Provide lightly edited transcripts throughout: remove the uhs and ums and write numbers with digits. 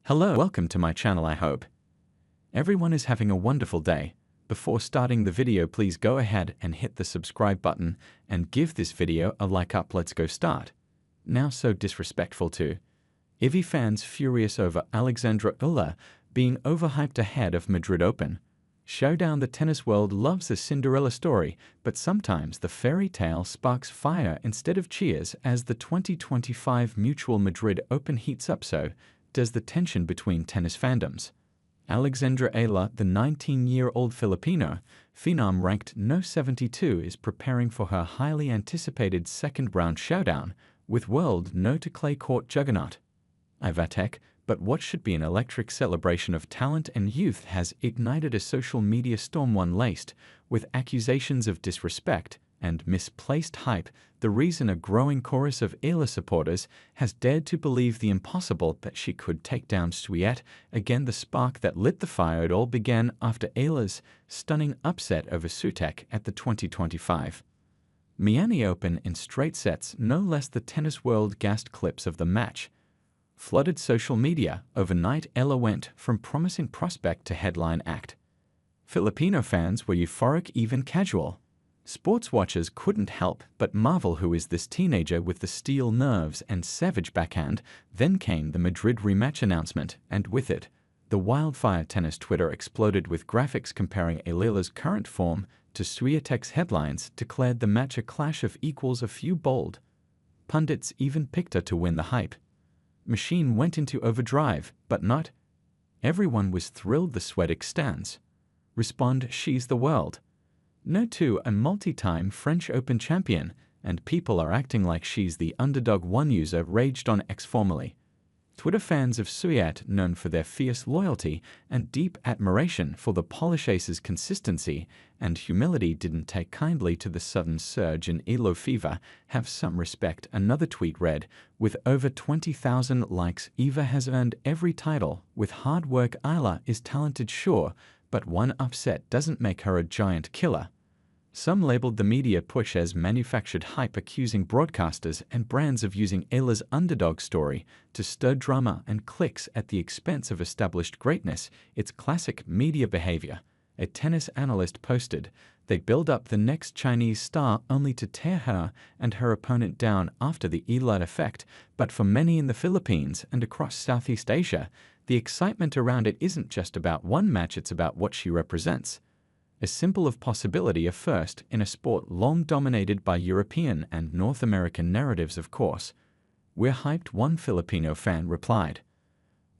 Hello, welcome to my channel. I hope everyone is having a wonderful day. Before starting the video, please go ahead and hit the subscribe button and give this video a like up. Let's go start. Now, so disrespectful to Iga fans furious over Alexandra Eala being overhyped ahead of Madrid Open. Showdown. The tennis world loves a Cinderella story, but sometimes the fairy tale sparks fire instead of cheers as the 2025 Mutual Madrid Open heats up. So does the tension between tennis fandoms. Alexandra Eala, the 19-year-old Filipino phenom ranked No. 72, is preparing for her highly anticipated second-round showdown with world No. to clay court juggernaut Iga Swiatek. But what should be an electric celebration of talent and youth has ignited a social media storm, one laced with accusations of disrespect and misplaced hype. The reason a growing chorus of Eala supporters has dared to believe the impossible, that she could take down Swiatek again. The spark that lit the fire, it all began after Eala's stunning upset over Swiatek at the 2025 Miami Open in straight sets. No less. The tennis world gassed. Clips of the match flooded social media overnight. Eala went from promising prospect to headline act. Filipino fans were euphoric, even casual sports watchers couldn't help but marvel, who is this teenager with the steel nerves and savage backhand? Then came the Madrid rematch announcement, and with it, the wildfire. Tennis Twitter exploded with graphics comparing Eala's current form to Swiatek's. Headlines declared the match a clash of equals. A few bold pundits even picked her to win. The hype machine went into overdrive, but not everyone was thrilled. The Swiatek stands respond, she's the world No. 2, a multi-time French Open champion, and people are acting like she's the underdog. One user raged on X, formerly Twitter. Fans of Swiatek, known for their fierce loyalty and deep admiration for the Polish ace's consistency and humility, didn't take kindly to the sudden surge in Eala fever. Have some respect. Another tweet read, with over 20,000 likes, Eala has earned every title with hard work. Eala is talented, sure, but one upset doesn't make her a giant killer. Some labeled the media push as manufactured hype, accusing broadcasters and brands of using Eala's underdog story to stir drama and clicks at the expense of established greatness. It's classic media behavior. A tennis analyst posted, they build up the next Chinese star only to tear her and her opponent down after the Eala effect. But for many in the Philippines and across Southeast Asia, the excitement around it isn't just about one match, it's about what she represents. A symbol of possibility, a first in a sport long dominated by European and North American narratives. Of course, we're hyped, one Filipino fan replied.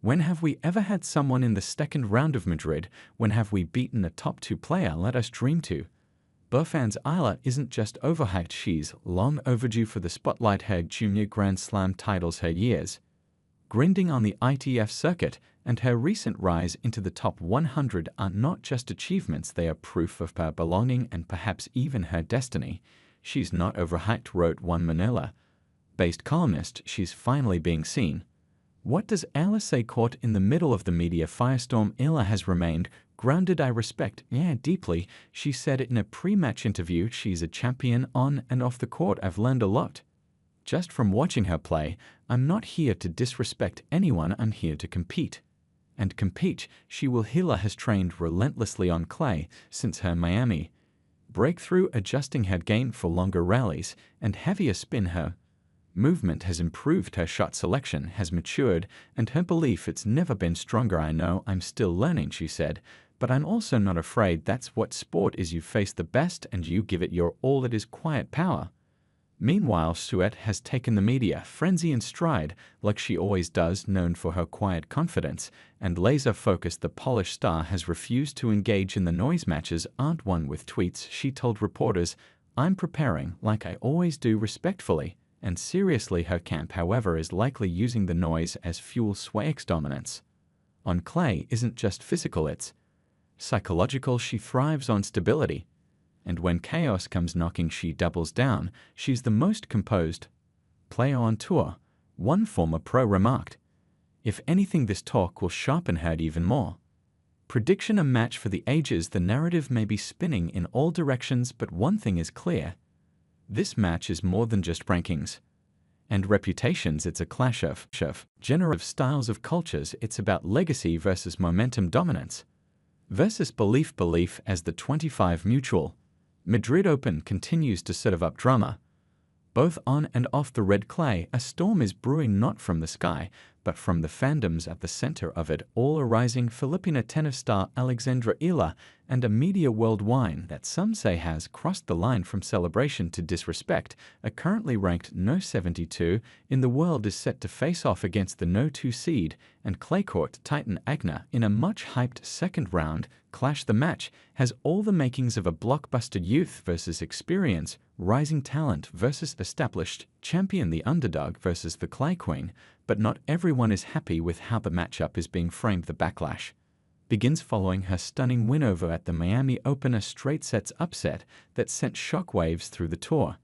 When have we ever had someone in the second round of Madrid? When have we beaten a top 2 player? Let us dream to. Fans, Eala isn't just overhyped, she's long overdue for the spotlight. Her junior Grand Slam titles, her years grinding on the ITF circuit, and her recent rise into the top 100 are not just achievements, they are proof of her belonging and perhaps even her destiny. She's not overhyped, wrote one Manila-based columnist. She's finally being seen. What does Eala say? Caught in the middle of the media firestorm, Eala has remained grounded. I respect, deeply, she said in a pre-match interview. She's a champion on and off the court. I've learned a lot just from watching her play. I'm not here to disrespect anyone, I'm here to compete. And compete, she will. Eala has trained relentlessly on clay since her Miami breakthrough, adjusting her game for longer rallies and heavier spin. Her movement has improved, her shot selection has matured, and her belief it's never been stronger. I know I'm still learning, she said, but I'm also not afraid. That's what sport is. You face the best and you give it your all. It is quiet power. Meanwhile, Swiatek has taken the media frenzy in stride, like she always does. Known for her quiet confidence and laser focus, the Polish star has refused to engage in the noise. Matches aren't won with tweets, she told reporters. I'm preparing like I always do, respectfully and seriously. Her camp, however, is likely using the noise as fuel. Swiatek's dominance on clay isn't just physical, it's psychological. She thrives on stability, and when chaos comes knocking, she doubles down. She's the most composed player on tour, one former pro remarked. If anything, this talk will sharpen her even more. Prediction: a match for the ages. The narrative may be spinning in all directions, but one thing is clear. This match is more than just rankings. and reputations. It's a clash of generative styles of cultures. It's about legacy versus momentum dominance versus belief as the 25 mutual. Madrid Open continues to serve up drama. Both on and off the red clay, a storm is brewing, not from the sky, but from the fandoms at the center of it all. A rising Filipino tennis star Alexandra Eala and a media worldwide that some say has crossed the line from celebration to disrespect, a currently ranked No. 72 in the world, is set to face off against the No. 2 seed and clay court titan Agna in a much-hyped second round clash. The match has all the makings of a blockbuster: youth versus experience, rising talent versus established champion, the underdog versus the clay queen. But not everyone is happy with how the matchup is being framed. The backlash begins following her stunning win over at the Miami Open, a straight sets upset that sent shockwaves through the tour.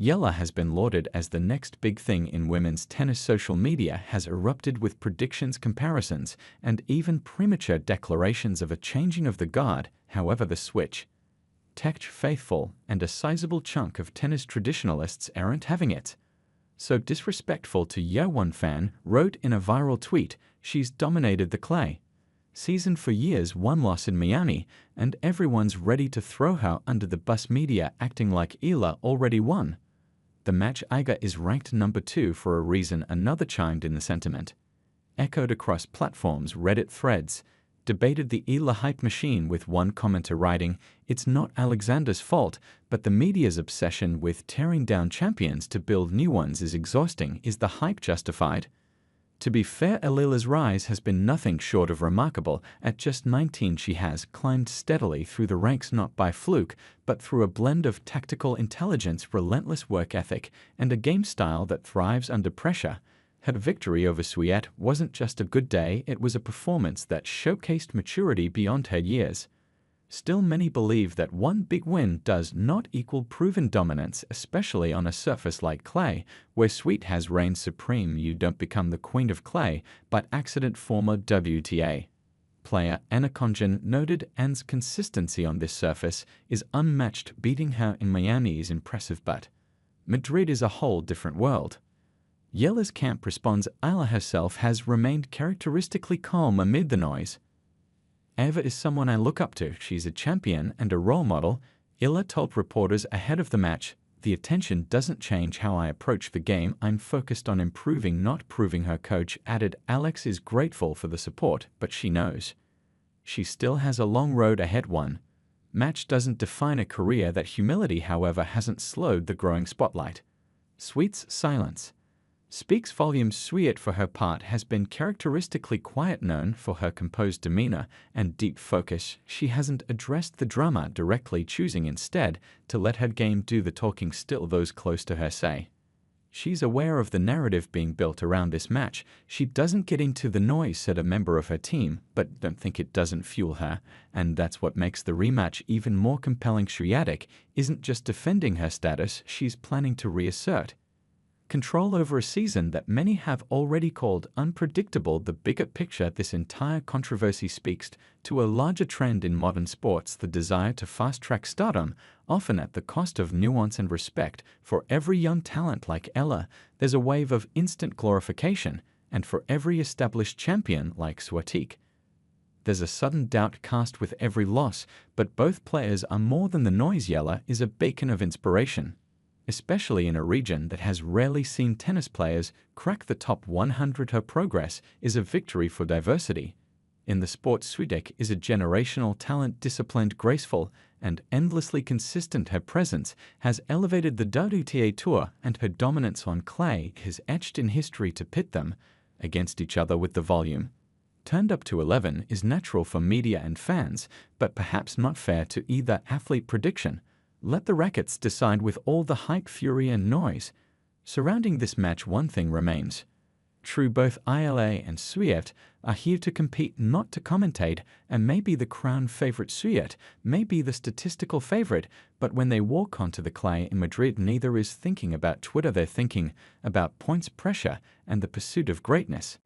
Eala has been lauded as the next big thing in women's tennis. Social media has erupted with predictions, comparisons, and even premature declarations of a changing of the guard. However, the switch tech faithful and a sizable chunk of tennis traditionalists aren't having it. So disrespectful to Eala. One fan wrote in a viral tweet, "She's dominated the clay season for years, one loss in Miami, and everyone's ready to throw her under the bus. Media acting like Eala already won the match. Iga is ranked number 2 for a reason." Another chimed in. The sentiment echoed across platforms. Reddit threads debated the Eala hype machine, with one commenter writing, "It's not Alexandra's fault, but the media's obsession with tearing down champions to build new ones is exhausting. Is the hype justified?" To be fair, Eala's rise has been nothing short of remarkable. At just 19, she has climbed steadily through the ranks, not by fluke, but through a blend of tactical intelligence, relentless work ethic, and a game style that thrives under pressure. Her victory over Swiatek wasn't just a good day, it was a performance that showcased maturity beyond her years. Still, many believe that one big win does not equal proven dominance, especially on a surface like clay, where Swiatek has reigned supreme. You don't become the queen of clay by accident. Former WTA player Anna Conjan noted Anne's consistency on this surface is unmatched. Beating her in Miami is impressive, but Madrid is a whole different world. Eala's camp responds, Eala herself has remained characteristically calm amid the noise. Eva is someone I look up to. She's a champion and a role model. Eala told reporters ahead of the match, "The attention doesn't change how I approach the game. I'm focused on improving, not proving." Her coach added, "Alex is grateful for the support, but she knows she still has a long road ahead." One match doesn't define a career. That humility, however, hasn't slowed the growing spotlight. Swiatek's silence speaks volumes. Swiatek, for her part, has been characteristically quiet, known for her composed demeanor and deep focus. She hasn't addressed the drama directly, choosing instead to let her game do the talking. Still, those close to her say she's aware of the narrative being built around this match. "She doesn't get into the noise," said a member of her team, "but don't think it doesn't fuel her, and that's what makes the rematch even more compelling." Swiatek isn't just defending her status, she's planning to reassert control over a season that many have already called unpredictable. The bigger picture, this entire controversy speaks to a larger trend in modern sports: the desire to fast-track stardom, often at the cost of nuance and respect. For every young talent like Eala, there's a wave of instant glorification, and for every established champion like Swiatek, there's a sudden doubt cast with every loss. But both players are more than the noise. Eala is a beacon of inspiration, especially in a region that has rarely seen tennis players crack the top 100. Her progress is a victory for diversity in the sport. Swiatek is a generational talent, disciplined, graceful, and endlessly consistent. Her presence has elevated the WTA Tour, and her dominance on clay is etched in history. To pit them against each other with the volume turned up to 11 is natural for media and fans, but perhaps not fair to either athlete. Prediction: let the rackets decide. With all the hype, fury, and noise surrounding this match, one thing remains true: both Eala and Swiatek are here to compete, not to commentate. And maybe the crown favorite Swiatek may be the statistical favorite, but when they walk onto the clay in Madrid, neither is thinking about Twitter. They're thinking about points, pressure, and the pursuit of greatness.